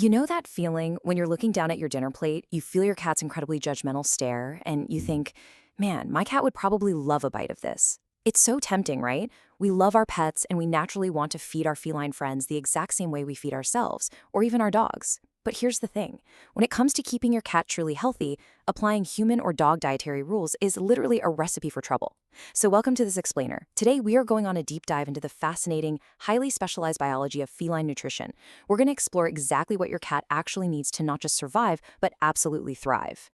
You know that feeling when you're looking down at your dinner plate, you feel your cat's incredibly judgmental stare, and you think, man, my cat would probably love a bite of this. It's so tempting, right? We love our pets and we naturally want to feed our feline friends the exact same way we feed ourselves, or even our dogs. But here's the thing. When it comes to keeping your cat truly healthy, applying human or dog dietary rules is literally a recipe for trouble. So welcome to this explainer. Today we are going on a deep dive into the fascinating, highly specialized biology of feline nutrition. We're going to explore exactly what your cat actually needs to not just survive, but absolutely thrive.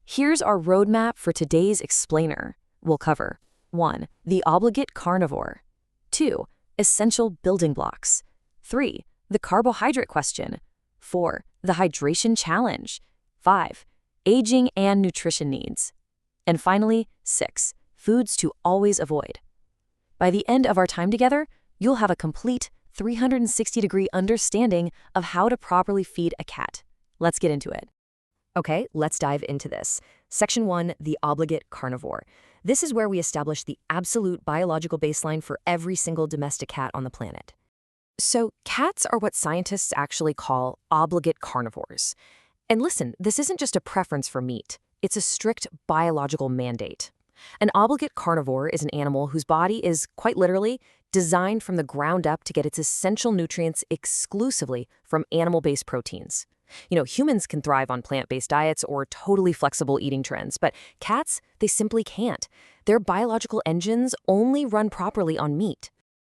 Here's our roadmap for today's explainer. We'll cover 1. The obligate carnivore. 2. Essential building blocks. 3. The carbohydrate question. 4. The hydration challenge. 5. Aging and nutrition needs. And finally, 6. Foods to always avoid. By the end of our time together, you'll have a complete 360-degree understanding of how to properly feed a cat. Let's get into it. Okay, let's dive into this. Section 1, the obligate carnivore. This is where we establish the absolute biological baseline for every single domestic cat on the planet. So, cats are what scientists actually call obligate carnivores. And listen, this isn't just a preference for meat. It's a strict biological mandate. An obligate carnivore is an animal whose body is, quite literally, designed from the ground up to get its essential nutrients exclusively from animal-based proteins. Humans can thrive on plant-based diets or totally flexible eating trends, but cats, they simply can't. Their biological engines only run properly on meat.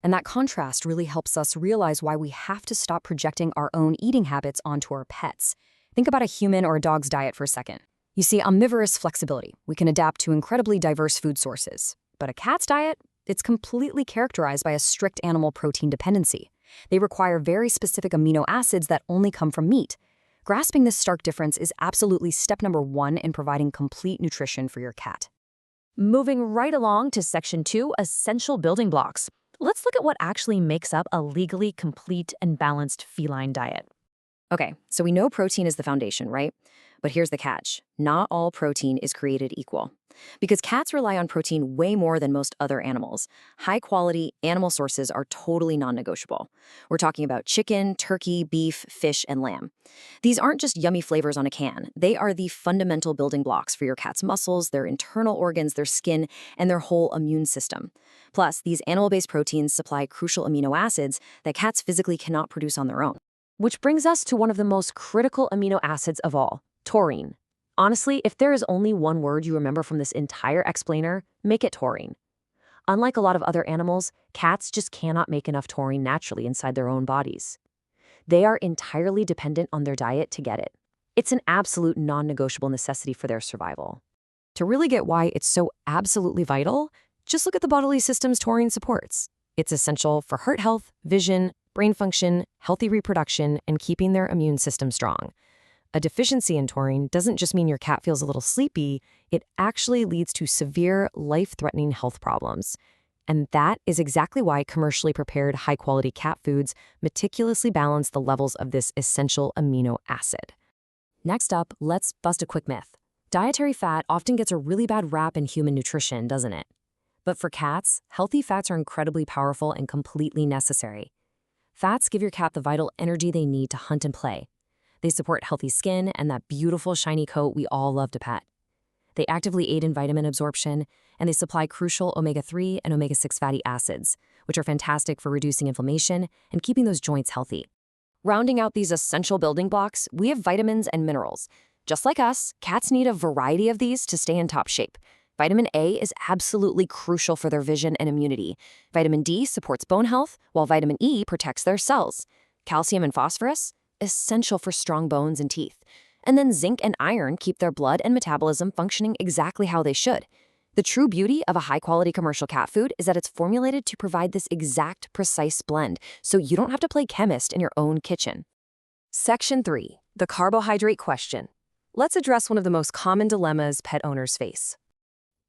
And that contrast really helps us realize why we have to stop projecting our own eating habits onto our pets. Think about a human or a dog's diet for a second. You see, omnivorous flexibility. We can adapt to incredibly diverse food sources. But a cat's diet, it's completely characterized by a strict animal protein dependency. They require very specific amino acids that only come from meat. Grasping this stark difference is absolutely step number 1 in providing complete nutrition for your cat. Moving right along to section 2, essential building blocks. Let's look at what actually makes up a legally complete and balanced feline diet. Okay, so we know protein is the foundation, right? But here's the catch. Not all protein is created equal. Because cats rely on protein way more than most other animals, high-quality animal sources are totally non-negotiable. We're talking about chicken, turkey, beef, fish, and lamb. These aren't just yummy flavors on a can. They are the fundamental building blocks for your cat's muscles, their internal organs, their skin, and their whole immune system. Plus, these animal-based proteins supply crucial amino acids that cats physically cannot produce on their own. Which brings us to one of the most critical amino acids of all, taurine. Honestly, if there is only one word you remember from this entire explainer, make it taurine. Unlike a lot of other animals, cats just cannot make enough taurine naturally inside their own bodies. They are entirely dependent on their diet to get it. It's an absolute non-negotiable necessity for their survival. To really get why it's so absolutely vital, just look at the bodily systems taurine supports. It's essential for heart health, vision, brain function, healthy reproduction, and keeping their immune system strong. A deficiency in taurine doesn't just mean your cat feels a little sleepy, it actually leads to severe, life-threatening health problems. And that is exactly why commercially prepared high-quality cat foods meticulously balance the levels of this essential amino acid. Next up, let's bust a quick myth. Dietary fat often gets a really bad rap in human nutrition, doesn't it? But for cats, healthy fats are incredibly powerful and completely necessary. Fats give your cat the vital energy they need to hunt and play. They support healthy skin and that beautiful shiny coat we all love to pet. They actively aid in vitamin absorption, and they supply crucial omega-3 and omega-6 fatty acids, which are fantastic for reducing inflammation and keeping those joints healthy. Rounding out these essential building blocks, we have vitamins and minerals. Just like us, cats need a variety of these to stay in top shape. Vitamin A is absolutely crucial for their vision and immunity. Vitamin D supports bone health, while vitamin E protects their cells. Calcium and phosphorus, essential for strong bones and teeth. And then zinc and iron keep their blood and metabolism functioning exactly how they should. The true beauty of a high-quality commercial cat food is that it's formulated to provide this exact, precise blend, so you don't have to play chemist in your own kitchen. Section 3. The carbohydrate question. Let's address one of the most common dilemmas pet owners face.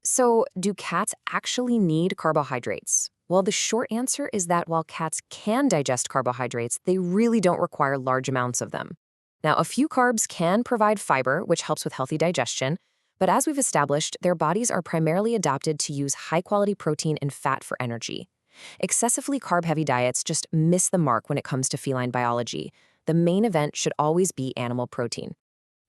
So, do cats actually need carbohydrates? Well, the short answer is that while cats can digest carbohydrates, they really don't require large amounts of them. Now, a few carbs can provide fiber, which helps with healthy digestion, but as we've established, their bodies are primarily adapted to use high-quality protein and fat for energy. Excessively carb-heavy diets just miss the mark when it comes to feline biology. the main event should always be animal protein.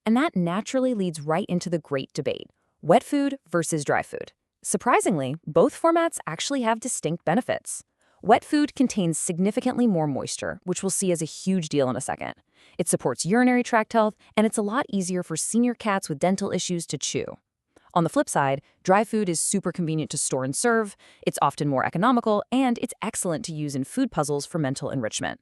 And that naturally leads right into the great debate: wet food versus dry food. Surprisingly, both formats actually have distinct benefits. Wet food contains significantly more moisture, which we'll see as a huge deal in a second. It supports urinary tract health, and it's a lot easier for senior cats with dental issues to chew. On the flip side, dry food is super convenient to store and serve, it's often more economical, and it's excellent to use in food puzzles for mental enrichment.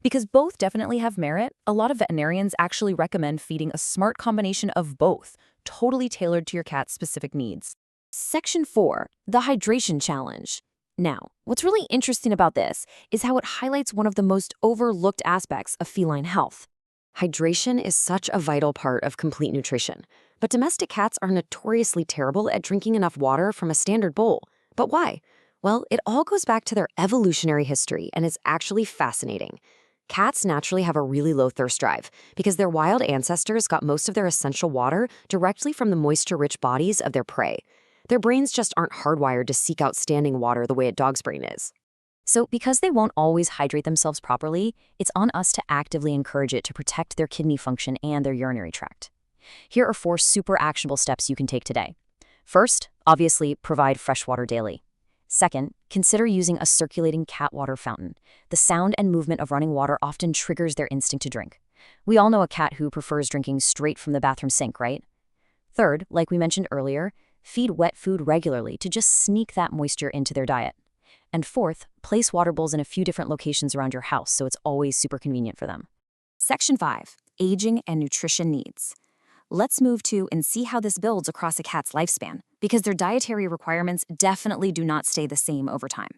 Because both definitely have merit, a lot of veterinarians actually recommend feeding a smart combination of both, totally tailored to your cat's specific needs. Section 4, the hydration challenge. Now, what's really interesting about this is how it highlights one of the most overlooked aspects of feline health. Hydration is such a vital part of complete nutrition, but domestic cats are notoriously terrible at drinking enough water from a standard bowl. But why? Well, it all goes back to their evolutionary history and is actually fascinating. Cats naturally have a really low thirst drive because their wild ancestors got most of their essential water directly from the moisture-rich bodies of their prey. Their brains just aren't hardwired to seek out standing water the way a dog's brain is. So because they won't always hydrate themselves properly, it's on us to actively encourage it to protect their kidney function and their urinary tract. Here are 4 super actionable steps you can take today. First, obviously, provide fresh water daily. Second, consider using a circulating cat water fountain. The sound and movement of running water often triggers their instinct to drink. We all know a cat who prefers drinking straight from the bathroom sink, right? Third, like we mentioned earlier, feed wet food regularly to just sneak that moisture into their diet. And fourth, place water bowls in a few different locations around your house so it's always super convenient for them. Section 5, aging and nutrition needs. Let's move to and see how this builds across a cat's lifespan, because their dietary requirements definitely do not stay the same over time.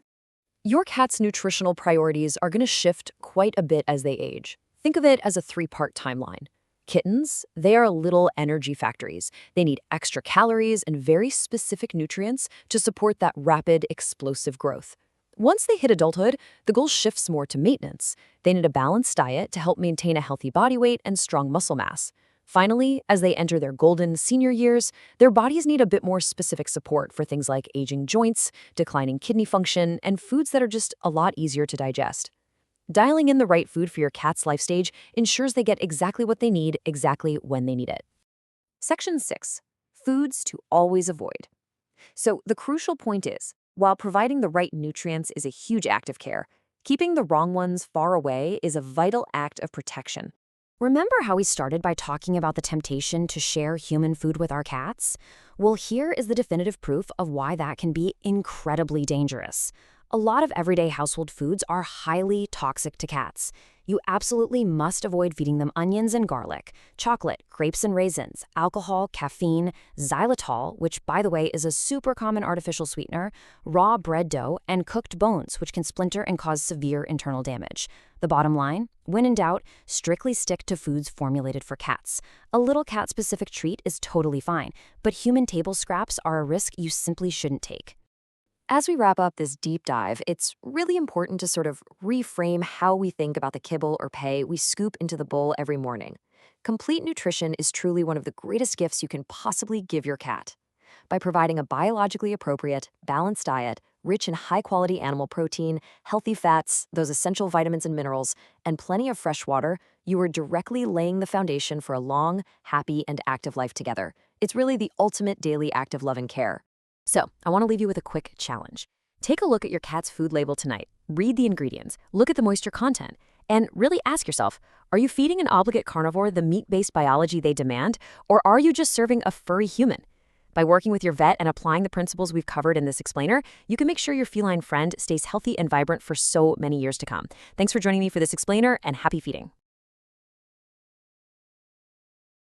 Your cat's nutritional priorities are going to shift quite a bit as they age. Think of it as a 3-part timeline. Kittens, they are little energy factories. They need extra calories and very specific nutrients to support that rapid, explosive growth. Once they hit adulthood, the goal shifts more to maintenance. They need a balanced diet to help maintain a healthy body weight and strong muscle mass. Finally, as they enter their golden senior years, their bodies need a bit more specific support for things like aging joints, declining kidney function, and foods that are just a lot easier to digest. Dialing in the right food for your cat's life stage ensures they get exactly what they need, exactly when they need it. Section 6, foods to always avoid. So the crucial point is, while providing the right nutrients is a huge act of care, keeping the wrong ones far away is a vital act of protection. Remember how we started by talking about the temptation to share human food with our cats? Well, here is the definitive proof of why that can be incredibly dangerous. A lot of everyday household foods are highly toxic to cats. You absolutely must avoid feeding them onions and garlic, chocolate, grapes and raisins, alcohol, caffeine, xylitol, which by the way is a super common artificial sweetener, raw bread dough, and cooked bones, which can splinter and cause severe internal damage. The bottom line, when in doubt, strictly stick to foods formulated for cats. A little cat-specific treat is totally fine, but human table scraps are a risk you simply shouldn't take. As we wrap up this deep dive, it's really important to sort of reframe how we think about the kibble or pay we scoop into the bowl every morning. Complete nutrition is truly one of the greatest gifts you can possibly give your cat. By providing a biologically appropriate, balanced diet, rich in high-quality animal protein, healthy fats, those essential vitamins and minerals, and plenty of fresh water, you are directly laying the foundation for a long, happy, and active life together. It's really the ultimate daily act of love and care. So, I want to leave you with a quick challenge. Take a look at your cat's food label tonight, read the ingredients, look at the moisture content, and really ask yourself, are you feeding an obligate carnivore the meat-based biology they demand, or are you just serving a furry human? By working with your vet and applying the principles we've covered in this explainer, you can make sure your feline friend stays healthy and vibrant for so many years to come. Thanks for joining me for this explainer, and happy feeding.